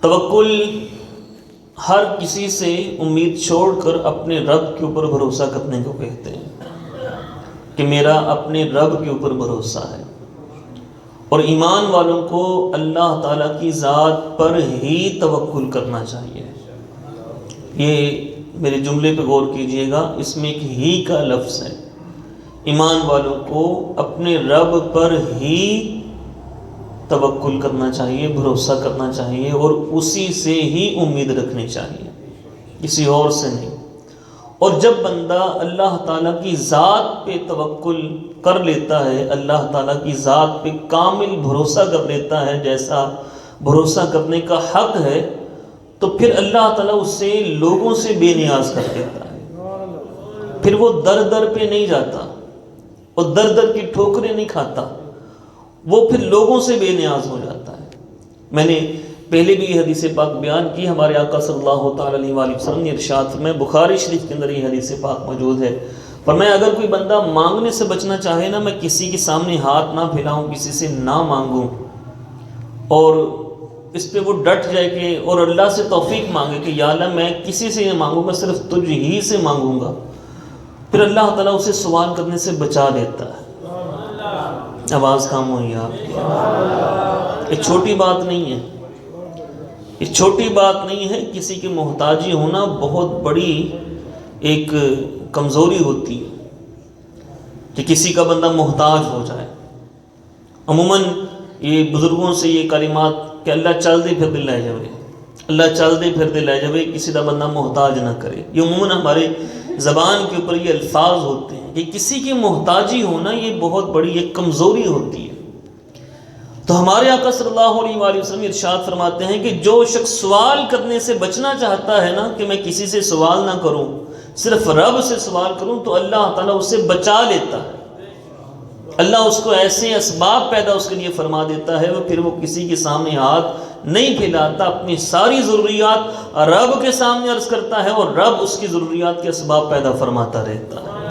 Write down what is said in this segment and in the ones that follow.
توکل ہر کسی سے امید چھوڑ کر اپنے رب کے اوپر بھروسہ کرنے کو کہتے ہیں کہ میرا اپنے رب کے اوپر بھروسہ ہے، اور ایمان والوں کو اللہ تعالیٰ کی ذات پر ہی توکل کرنا چاہیے۔ یہ میرے جملے پہ غور کیجئے گا، اس میں ایک ہی کا لفظ ہے۔ ایمان والوں کو اپنے رب پر ہی توکل کرنا چاہیے، بھروسہ کرنا چاہیے، اور اسی سے ہی امید رکھنی چاہیے، کسی اور سے نہیں۔ اور جب بندہ اللہ تعالیٰ کی ذات پہ توکل کر لیتا ہے، اللہ تعالیٰ کی ذات پہ کامل بھروسہ کر لیتا ہے جیسا بھروسہ کرنے کا حق ہے، تو پھر اللہ تعالیٰ اسے لوگوں سے بے نیاز کر دیتا ہے۔ پھر وہ در در پہ نہیں جاتا، وہ در در کی ٹھوکریں نہیں کھاتا، وہ پھر لوگوں سے بے نیاز ہو جاتا ہے۔ میں نے پہلے بھی یہ حدیث پاک بیان کی، ہمارے آقا صلی اللہ تعالیٰ علیہ وآلہ وسلم نے ارشاد فرمایا، بخاری شریف کے اندر یہ حدیث پاک موجود ہے، فرمایا اگر کوئی بندہ مانگنے سے بچنا چاہے نا، میں کسی کے سامنے ہاتھ نہ پھیلاؤں، کسی سے نہ مانگوں، اور اس پہ وہ ڈٹ جائے کہ اور اللہ سے توفیق مانگے کہ یا اللہ میں کسی سے نہیں مانگوں گا، صرف تجھ ہی سے مانگوں گا، پھر اللہ تعالیٰ اسے سوال کرنے سے بچا دیتا ہے۔ آواز کام ہوئی آپ کی؟ یہ چھوٹی بات نہیں ہے، یہ چھوٹی بات نہیں ہے۔ کسی کی محتاجی ہونا بہت بڑی ایک کمزوری ہوتی ہے کہ کسی کا بندہ محتاج ہو جائے۔ عموماً یہ بزرگوں سے یہ کلمات کہ اللہ چل دے پھر دے لے جاوے، اللہ چل دے پھر دے لے جاوے، کسی کا بندہ محتاج نہ کرے، یہ عموماً ہمارے زبان کے اوپر یہ الفاظ ہوتے ہیں کہ کسی کی محتاجی ہونا یہ بہت بڑی ایک کمزوری ہوتی ہے۔ تو ہمارے آقا صلی اللہ علیہ وآلہ وسلم ارشاد فرماتے ہیں کہ جو شخص سوال کرنے سے بچنا چاہتا ہے نا، کہ میں کسی سے سوال نہ کروں، صرف رب سے سوال کروں، تو اللہ تعالیٰ اسے بچا لیتا ہے۔ اللہ اس کو ایسے اسباب پیدا اس کے لیے فرما دیتا ہے، پھر وہ کسی کے سامنے ہاتھ نہیں پھیلاتا، اپنی ساری ضروریات رب کے سامنے عرض کرتا ہے، اور رب اس کی ضروریات کے اسباب پیدا فرماتا رہتا ہے۔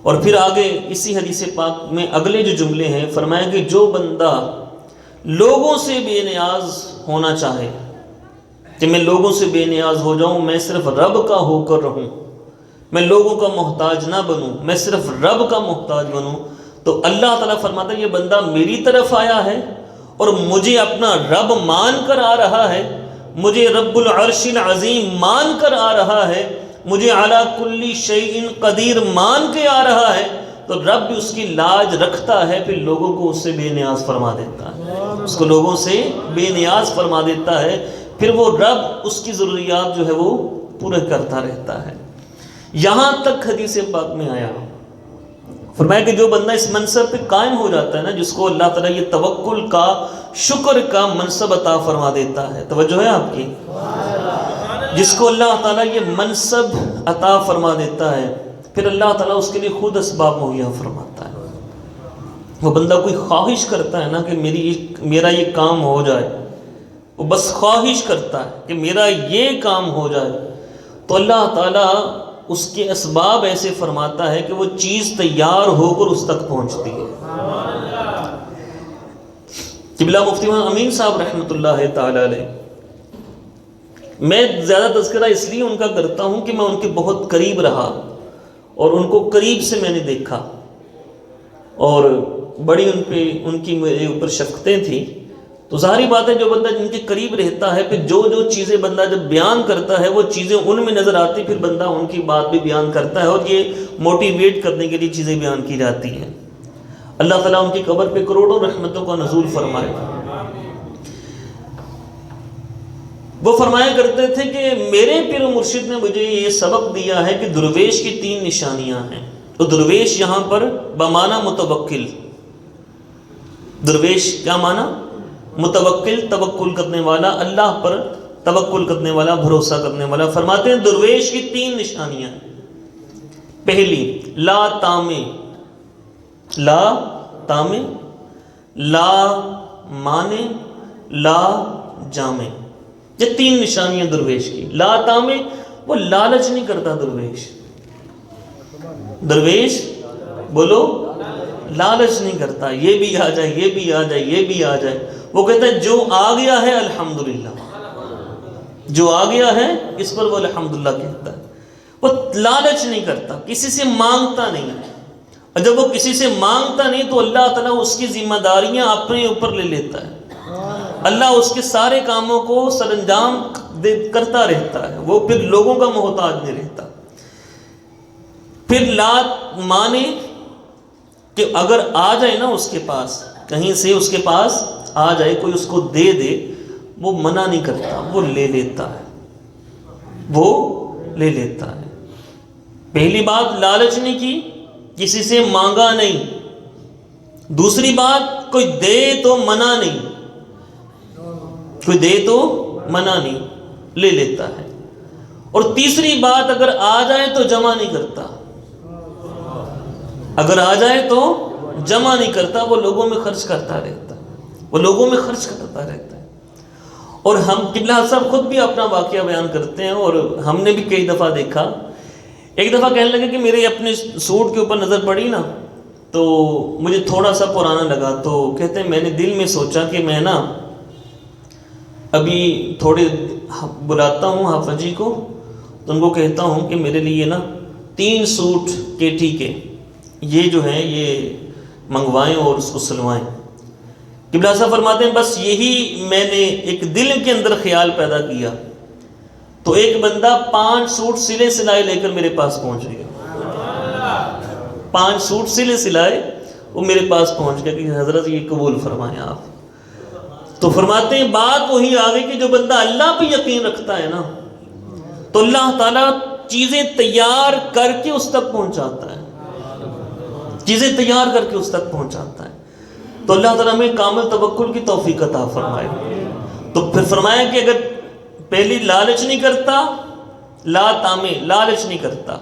اور پھر آگے اسی حدیث پاک میں اگلے جو جملے ہیں، فرمایا کہ جو بندہ لوگوں سے بے نیاز ہونا چاہے کہ میں لوگوں سے بے نیاز ہو جاؤں، میں صرف رب کا ہو کر رہوں، میں لوگوں کا محتاج نہ بنوں، میں صرف رب کا محتاج بنوں، تو اللہ تعالیٰ فرماتا ہے یہ بندہ میری طرف آیا ہے اور مجھے اپنا رب مان کر آ رہا ہے، مجھے رب العرش العظیم مان کر آ رہا ہے، مجھے علی کل شیء قدیر مان کے آ رہا ہے، تو رب بھی اس کی لاج رکھتا ہے، پھر لوگوں کو اس سے بے نیاز فرما دیتا ہے، اس کو لوگوں سے بے نیاز فرما دیتا ہے، پھر وہ رب اس کی ضروریات جو ہے وہ پورے کرتا رہتا ہے۔ یہاں تک حدیث پاک میں آیا، فرمایا کہ جو بندہ اس منصب پہ قائم ہو جاتا ہے نا، جس کو اللہ تعالیٰ یہ توکل کا، شکر کا منصب عطا فرما دیتا ہے، توجہ ہے آپ کی، جس کو اللہ تعالیٰ یہ منصب عطا فرما دیتا ہے، پھر اللہ تعالیٰ اس کے لیے خود اسباب مہیا فرماتا ہے۔ وہ بندہ کوئی خواہش کرتا ہے نا کہ میرا یہ کام ہو جائے، وہ بس خواہش کرتا ہے کہ میرا یہ کام ہو جائے، تو اللہ تعالیٰ اس کے اسباب ایسے فرماتا ہے کہ وہ چیز تیار ہو کر اس تک پہنچتی ہے۔ قبلہ مفتی محمد امین صاحب رحمۃ اللہ تعالی علیہ، میں زیادہ تذکرہ اس لیے ان کا کرتا ہوں کہ میں ان کے بہت قریب رہا اور ان کو قریب سے میں نے دیکھا، اور بڑی ان کی میرے اوپر شفقتیں تھیں، تو ظاہری بات ہے جو بندہ جن کے قریب رہتا ہے، پھر جو چیزیں بندہ جب بیان کرتا ہے وہ چیزیں ان میں نظر آتی، پھر بندہ ان کی بات بھی بیان کرتا ہے، اور یہ موٹیویٹ کرنے کے لیے چیزیں بیان کی جاتی ہیں۔ اللہ تعالیٰ ان کی قبر پہ کروڑوں رحمتوں کا نزول فرمائے۔ وہ فرمایا کرتے تھے کہ میرے پیر و مرشد نے مجھے یہ سبق دیا ہے کہ درویش کی 3 نشانیاں ہیں۔ تو درویش یہاں پر بمعنی متوکل، درویش کیا معنی؟ متوکل، توکل کرنے والا، اللہ پر توکل کرنے والا، بھروسہ کرنے والا۔ فرماتے ہیں درویش کی 3 نشانیاں ہیں۔ پہلی، لا تامے، لا تامے، لا مانے، لا جامے، یہ 3 نشانیاں درویش کی۔ لا تامے، وہ لالچ نہیں کرتا درویش، درویش بولو لالچ نہیں کرتا، یہ بھی آ جائے، یہ بھی آ جائے، یہ بھی آ جائے، وہ کہتا ہے جو آ گیا ہے الحمدللہ، جو آ گیا ہے اس پر وہ الحمدللہ کہتا ہے۔ وہ لالچ نہیں کرتا، کسی سے مانگتا نہیں، اور جب وہ کسی سے مانگتا نہیں تو اللہ تعالیٰ اس کی ذمہ داریاں اپنے اوپر لے لیتا ہے، اللہ اس کے سارے کاموں کو سر انجام کرتا رہتا ہے، وہ پھر لوگوں کا محتاج نہیں رہتا۔ پھر لات مانے کہ اگر آ جائے نا اس کے پاس، کہیں سے اس کے پاس آ جائے، کوئی اس کو دے دے، وہ منع نہیں کرتا، وہ لے لیتا ہے، وہ لے لیتا ہے۔ پہلی بات لالچ نہیں کی، کسی سے مانگا نہیں۔ دوسری بات کوئی دے تو منع نہیں، کوئی دے تو منع نہیں، لے لیتا ہے۔ اور تیسری بات اگر آ جائے تو جمع نہیں کرتا، اگر آ جائے تو جمع نہیں کرتا، وہ لوگوں میں خرچ کرتا رہتا ہے، وہ لوگوں میں خرچ کرتا رہتا ہے۔ اور ہم قبلہ صاحب خود بھی اپنا واقعہ بیان کرتے ہیں، اور ہم نے بھی کئی دفعہ دیکھا۔ ایک دفعہ کہنے لگے کہ میرے اپنے سوٹ کے اوپر نظر پڑی نا تو مجھے تھوڑا سا پرانا لگا، تو کہتے ہیں میں نے دل میں سوچا کہ میں نا ابھی تھوڑے بلاتا ہوں حافظ جی کو، تو ان کو کہتا ہوں کہ میرے لیے نا 3 سوٹ کیٹھی کے یہ جو ہیں یہ منگوائیں اور اس کو سلوائیں۔ قبلہ صاحب فرماتے ہیں بس یہی میں نے ایک دل کے اندر خیال پیدا کیا تو ایک بندہ 5 سوٹ سلے سلائے لے کر میرے پاس پہنچ گیا، 5 سوٹ سلے سلائے وہ میرے پاس پہنچ گیا کہ حضرت یہ قبول فرمائیں آپ۔ تو فرماتے ہیں بات وہی آ گئی کہ جو بندہ اللہ پہ یقین رکھتا ہے نا تو اللہ تعالیٰ چیزیں تیار کر کے اس تک پہنچاتا ہے، چیزیں تیار کر کے اس تک پہنچاتا ہے۔ تو اللہ تعالیٰ ہمیں کامل توکل کی توفیق عطا فرمائے۔ تو پھر فرمایا کہ اگر پہلی لالچ نہیں کرتا، لا تامے لالچ نہیں کرتا،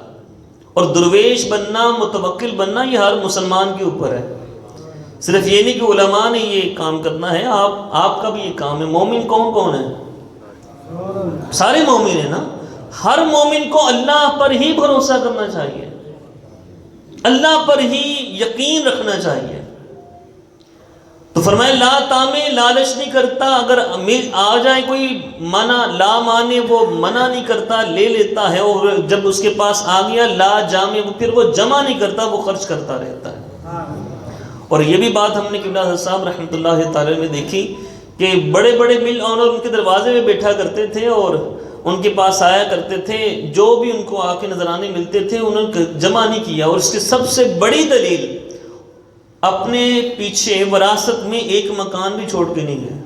اور درویش بننا متوکل بننا یہ ہر مسلمان کے اوپر ہے، صرف یہ نہیں کہ علماء نے یہ کام کرنا ہے، آپ کا بھی یہ کام ہے۔ مومن کون کون ہے؟ سارے مومن ہیں نا۔ ہر مومن کو اللہ پر ہی بھروسہ کرنا چاہیے، اللہ پر ہی یقین رکھنا چاہیے۔ تو فرمایا لا تامے لالچ نہیں کرتا، اگر آ جائے کوئی منع لا مانے وہ منع نہیں کرتا، لے لیتا ہے، اور جب اس کے پاس آ گیا لا جامے پھر وہ جمع نہیں کرتا، وہ خرچ کرتا رہتا ہے۔ اور یہ بھی بات ہم نے قبلہ صاحب رحمۃ اللہ تعالی میں دیکھی کہ بڑے بڑے مل آنر ان کے دروازے میں بیٹھا کرتے تھے اور ان کے پاس آیا کرتے تھے، جو بھی ان کو آ کے نظرانے ملتے تھے انہوں نے جمع نہیں کیا، اور اس کی سب سے بڑی دلیل اپنے پیچھے وراثت میں ایک مکان بھی چھوڑ کے نہیں گئے،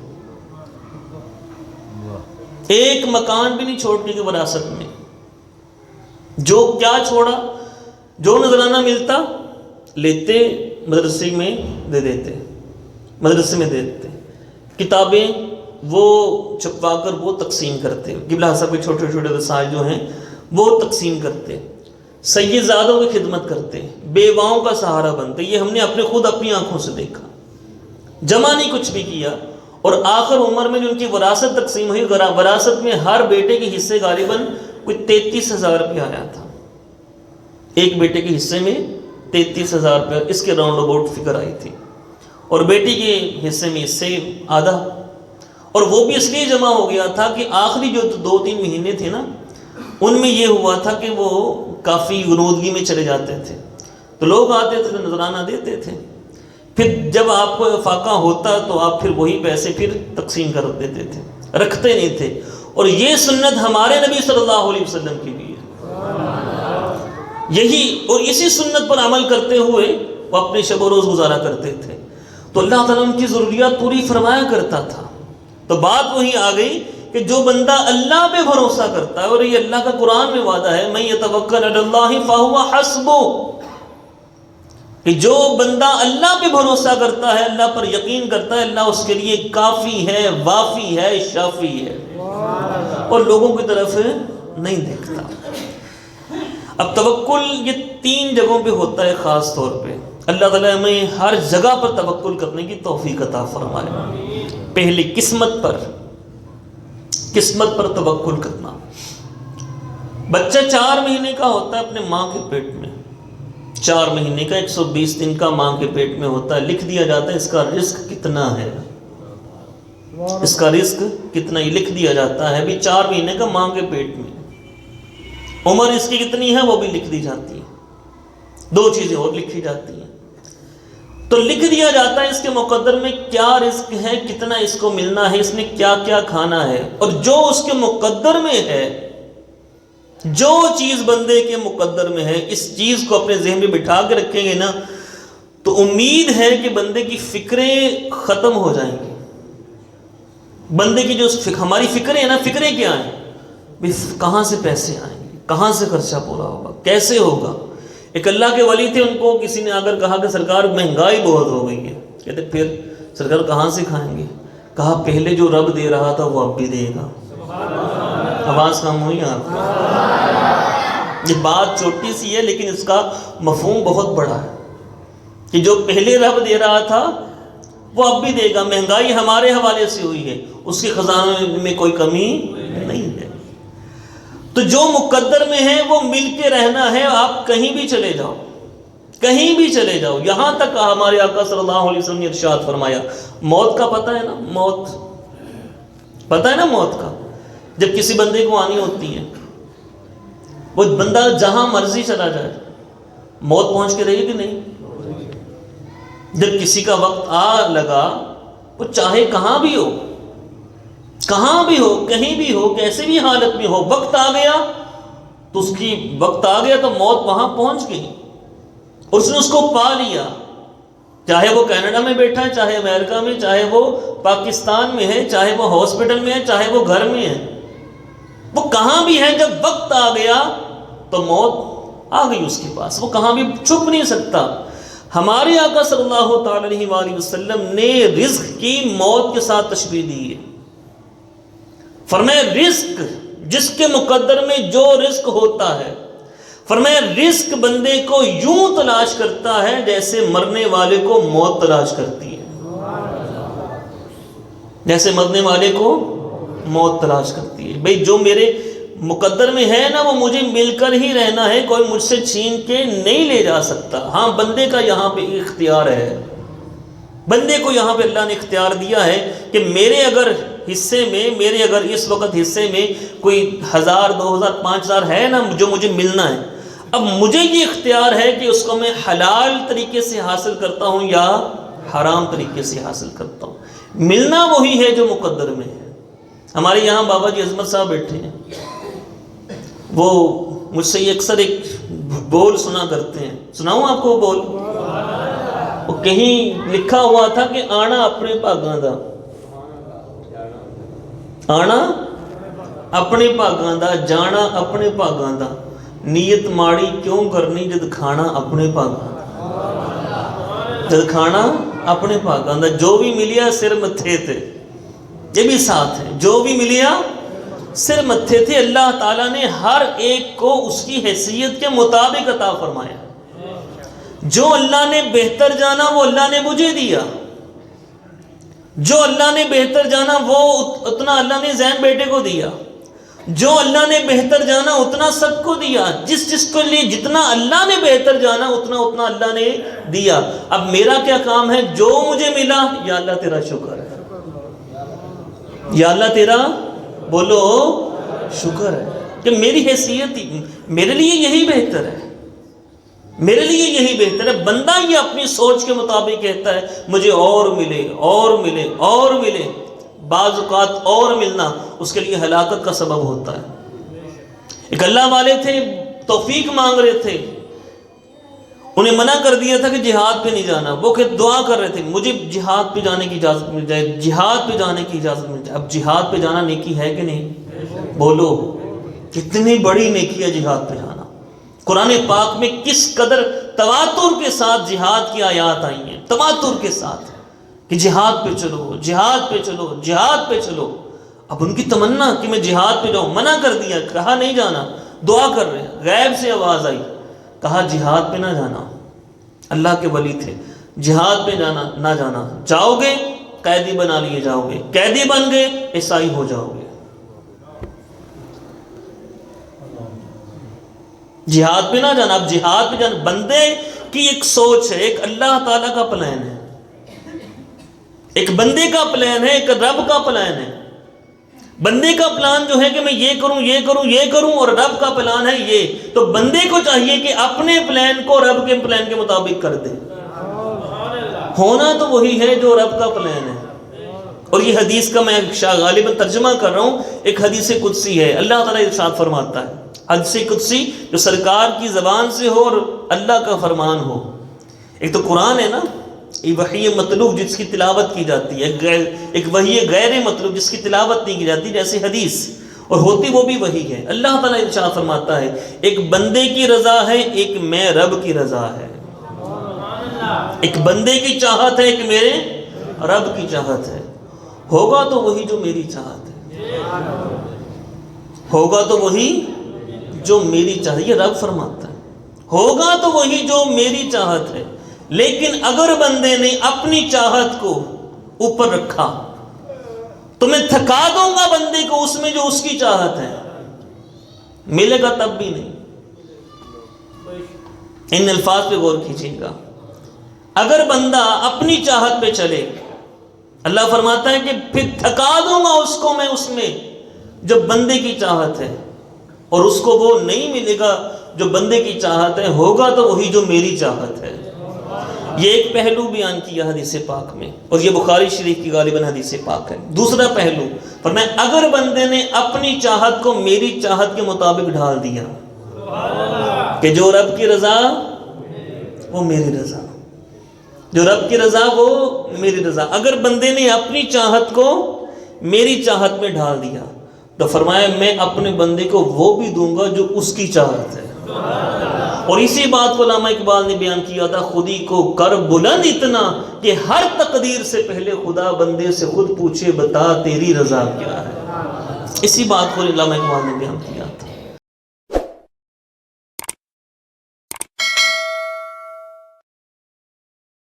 ایک مکان بھی نہیں چھوڑ کے وراثت میں۔ جو کیا چھوڑا، جو نذرانہ ملتا لیتے مدرسے میں دے دیتے، مدرسے میں دے دیتے، کتابیں وہ چھپوا کر وہ تقسیم کرتے، قبلہ صاحب کے چھوٹے چھوٹے وسائل جو ہیں وہ تقسیم کرتے، سید زادوں کی خدمت کرتے، بیواؤں کا سہارا بنتے۔ یہ ہم نے اپنی آنکھوں سے دیکھا، جمع نہیں کچھ بھی کیا۔ اور آخر عمر میں جو ان کی وراثت تقسیم ہوئی، وراثت میں ہر بیٹے کے حصے غالباً کوئی 33,000 روپیہ آیا تھا، ایک بیٹے کے حصے میں 33,000 روپیہ اس کے راؤنڈ اباؤٹ فگر آئی تھی، اور بیٹی کے حصے میں اس سے آدھا۔ اور وہ بھی اس لیے جمع ہو گیا تھا کہ آخری جو 2-3 مہینے تھے نا ان میں یہ ہوا تھا کہ وہ کافی غنودگی میں چلے جاتے تھے، تو لوگ آتے تھے نذرانہ دیتے تھے، پھر جب آپ کو افاقہ ہوتا تو آپ پھر وہی پیسے پھر تقسیم کر دیتے تھے، رکھتے نہیں تھے۔ اور یہ سنت ہمارے نبی صلی اللہ علیہ وسلم کی بھی ہے، یہی اور اسی سنت پر عمل کرتے ہوئے وہ اپنے شب و روز گزارا کرتے تھے، تو اللہ تعالیٰ ان کی ضروریات پوری فرمایا کرتا تھا۔ تو بات وہی آ گئی کہ جو بندہ اللہ پہ بھروسہ کرتا ہے، اور یہ اللہ کا قرآن میں وعدہ ہے من یتوکل علی اللہ فہو حسبہ، کہ جو بندہ اللہ پہ بھروسہ کرتا ہے، اللہ پر یقین کرتا ہے، اللہ اس کے لیے کافی ہے، وافی ہے، شافی ہے، اور لوگوں کی طرف نہیں دیکھتا۔ اب توکل یہ 3 جگہوں پہ ہوتا ہے خاص طور پہ، اللہ تعالیٰ ہمیں ہر جگہ پر توکل کرنے کی توفیق عطا فرمائے۔ پہلی قسمت پر توکل کرنا۔ بچہ 4 مہینے کا ہوتا ہے اپنے ماں کے پیٹ میں، 4 مہینے کا 120 دن کا ماں کے پیٹ میں ہوتا ہے، لکھ دیا جاتا ہے اس کا رزق کتنا ہے، اس کا رزق کتنا ہی لکھ دیا جاتا ہے، ابھی 4 مہینے کا ماں کے پیٹ میں، عمر اس کی کتنی ہے وہ بھی لکھ دی جاتی ہے، 2 چیزیں اور لکھی جاتی ہیں، تو لکھ دیا جاتا ہے اس کے مقدر میں کیا رزق ہے، کتنا اس کو ملنا ہے، اس نے کیا کیا کھانا ہے، اور جو اس کے مقدر میں ہے، جو چیز بندے کے مقدر میں ہے، اس چیز کو اپنے ذہن میں بٹھا کے رکھیں گے نا، تو امید ہے کہ بندے کی فکریں ختم ہو جائیں گی۔ بندے کی جو ہماری فکریں ہیں نا، فکریں کیا ہیں؟ کہاں سے پیسے آئیں گے، کہاں سے خرچہ پورا ہوگا، کیسے ہوگا۔ ایک اللہ کے ولی تھے، ان کو کسی نے اگر کہا کہ سرکار مہنگائی بہت ہو گئی ہے، کہتے پھر سرکار کہاں سے کھائیں گے؟ کہا پہلے جو رب دے رہا تھا وہ اب بھی دے گا۔ آواز کم ہوئی آپ کی؟ یہ بات چھوٹی سی ہے لیکن اس کا مفہوم بہت بڑا ہے کہ جو پہلے رب دے رہا تھا وہ اب بھی دے گا۔ مہنگائی ہمارے حوالے سے ہوئی ہے، اس کے خزانے میں کوئی کمی نہیں ہے، تو جو مقدر میں ہے وہ مل کے رہنا ہے۔ آپ کہیں بھی چلے جاؤ، کہیں بھی چلے جاؤ، یہاں تک ہمارے آقا صلی اللہ علیہ وسلم نے ارشاد فرمایا، موت کا پتہ ہے نا، موت پتہ ہے نا، موت کا جب کسی بندے کو آنی ہوتی ہے، وہ بندہ جہاں مرضی چلا جائے، موت پہنچ کے رہے گی نہیں؟ جب کسی کا وقت آ لگا، وہ چاہے کہاں بھی ہو، کہاں بھی ہو، کہیں بھی ہو، کیسے بھی حالت میں ہو، وقت آ گیا تو اس کی وقت آ گیا تو موت وہاں پہنچ گئی، اور اس نے اس کو پا لیا، چاہے وہ کینیڈا میں بیٹھا ہے، چاہے امریکہ میں، چاہے وہ پاکستان میں ہے، چاہے وہ ہاسپٹل میں ہے، چاہے وہ گھر میں ہے، وہ کہاں بھی ہے، جب وقت آ گیا تو موت آ گئی اس کے پاس، وہ کہاں بھی چھپ نہیں سکتا۔ ہمارے آقا صلی اللہ تعالی علیہ وآلہ وسلم نے رزق کی موت کے ساتھ تشبیہ دی ہے۔ فرمایا رزق جس کے مقدر میں جو رزق ہوتا ہے، فرمایا رزق بندے کو یوں تلاش کرتا ہے جیسے مرنے والے کو موت تلاش کرتی ہے، جیسے مرنے والے کو موت تلاش کرتی ہے۔ بھئی جو میرے مقدر میں ہے نا وہ مجھے مل کر ہی رہنا ہے، کوئی مجھ سے چھین کے نہیں لے جا سکتا۔ ہاں بندے کا یہاں پہ اختیار ہے، بندے کو یہاں پہ اللہ نے اختیار دیا ہے کہ میرے اگر حصے میں، میرے اگر اس وقت حصے میں کوئی 1000 2000 5000 ہے نا جو مجھے ملنا ہے، اب مجھے یہ اختیار ہے کہ اس کو میں حلال طریقے سے حاصل کرتا ہوں یا حرام طریقے سے حاصل کرتا ہوں، ملنا وہی ہے جو مقدر میں ہے۔ ہمارے یہاں بابا جی عظمت صاحب بیٹھے ہیں، وہ مجھ سے اکثر ایک بول سنا کرتے ہیں، سناؤں آپ کو وہ بول؟ وہ کہیں لکھا ہوا تھا کہ آنا اپنے بھاگاں دا، آنا اپنے بھاگاں دا، جانا اپنے بھاگاں دا، نیت ماڑی کیوں کرنی جد کھانا اپنے بھاگاں دا، جد کھانا اپنے بھاگاں دا، جو بھی ملیا سر متھے تھے، یہ بھی ساتھ ہے، جو بھی ملیا سر متھے تھے۔ اللہ تعالیٰ نے ہر ایک کو اس کی حیثیت کے مطابق عطا فرمایا، جو اللہ نے بہتر جانا وہ اللہ نے مجھے دیا، جو اللہ نے بہتر جانا وہ اتنا اللہ نے زین بیٹے کو دیا، جو اللہ نے بہتر جانا اتنا سب کو دیا، جس جس کو لیے جتنا اللہ نے بہتر جانا اتنا اتنا اللہ نے دیا۔ اب میرا کیا کام ہے، جو مجھے ملا یا اللہ تیرا شکر ہے، یا اللہ تیرا بولو شکر ہے کہ میری حیثیت میرے لیے یہی بہتر ہے، میرے لیے یہی بہتر ہے۔ بندہ یہ اپنی سوچ کے مطابق کہتا ہے مجھے اور ملے اور ملے اور ملے، بعض اوقات اور ملنا اس کے لیے ہلاکت کا سبب ہوتا ہے۔ ایک اللہ والے تھے، توفیق مانگ رہے تھے، انہیں منع کر دیا تھا کہ جہاد پہ نہیں جانا، وہ کہ دعا کر رہے تھے مجھے جہاد پہ جانے کی اجازت مل جائے، جہاد پہ جانے کی اجازت مل جائے۔ اب جہاد پہ جانا نیکی ہے کہ نہیں؟ بولو کتنی بڑی نیکی ہے جہاد پہ جانا۔ قرآن پاک میں کس قدر تواتر کے ساتھ جہاد کی آیات آئی ہیں، تواتر کے ساتھ کہ جہاد پہ چلو، جہاد پہ چلو، جہاد پہ چلو۔ اب ان کی تمنا کہ میں جہاد پہ جاؤں، منع کر دیا، کہا نہیں جانا، دعا کر رہے ہیں، غیب سے آواز آئی، کہا جہاد پہ نہ جانا۔ اللہ کے ولی تھے، جہاد پہ جانا نہ جانا، جاؤ گے قیدی بنا لیے جاؤ گے، قیدی بن گئے عیسائی ہو جاؤ گے۔ جہاد پہ نہ جانا، اب جہاد پہ جانا بندے کی ایک سوچ ہے، ایک اللہ تعالیٰ کا پلان ہے ایک بندے کا پلان ہے، ایک رب کا پلان ہے۔ بندے کا پلان جو ہے کہ میں یہ کروں یہ کروں یہ کروں، اور رب کا پلان ہے یہ، تو بندے کو چاہیے کہ اپنے پلان کو رب کے پلان کے مطابق کر دے۔ ہونا تو وہی ہے جو رب کا پلان ہے۔ اور یہ حدیث کا میں غالباً ترجمہ کر رہا ہوں، ایک حدیث قدسی ہے۔ اللہ تعالیٰ ارشاد فرماتا ہے، حدیث قدسی جو سرکار کی زبان سے ہو اور اللہ کا فرمان ہو۔ ایک تو قرآن ہے نا، یہ وحی مطلوب جس کی تلاوت کی جاتی ہے، ایک وحی غیر مطلوب جس کی تلاوت نہیں کی جاتی، جیسے حدیث، اور ہوتی وہ بھی وحی ہے۔ اللہ تعالیٰ ارشاد فرماتا ہے، ایک بندے کی رضا ہے، ایک میں رب کی رضا ہے۔ ایک بندے کی چاہت ہے، ایک میرے رب کی چاہت ہے۔ ہوگا تو وہی جو میری چاہت ہے، ہوگا تو وہی جو میری چاہت ہے، یہ رب فرماتا ہے، ہوگا تو وہی جو میری چاہت ہے۔ لیکن اگر بندے نے اپنی چاہت کو اوپر رکھا تو میں تھکا دوں گا بندے کو اس میں جو اس کی چاہت ہے، ملے گا تب بھی نہیں۔ ان الفاظ پہ غور کیجیے گا۔ اگر بندہ اپنی چاہت پہ چلے، اللہ فرماتا ہے کہ پھر تھکا دوں گا اس کو میں اس میں جو بندے کی چاہت ہے، اور اس کو وہ نہیں ملے گا جو بندے کی چاہت ہے، ہوگا تو وہی جو میری چاہت ہے۔ یہ ایک پہلو بیان کیا حدیث پاک میں، اور یہ بخاری شریف کی غالباً حدیث پاک ہے۔ دوسرا پہلو فرمایا، اگر بندے نے اپنی چاہت کو میری چاہت کے مطابق ڈھال دیا کہ جو رب کی رضا وہ میری رضا، جو رب کی رضا وہ میری رضا، اگر بندے نے اپنی چاہت کو میری چاہت میں ڈھال دیا تو فرمایا میں اپنے بندے کو وہ بھی دوں گا جو اس کی چاہت ہے۔ اور اسی بات کو علامہ اقبال نے بیان کیا تھا، خودی کو کر بلند اتنا کہ ہر تقدیر سے پہلے خدا بندے سے خود پوچھے بتا تیری رضا کیا ہے۔ اسی بات کو علامہ اقبال نے بیان کیا تھا۔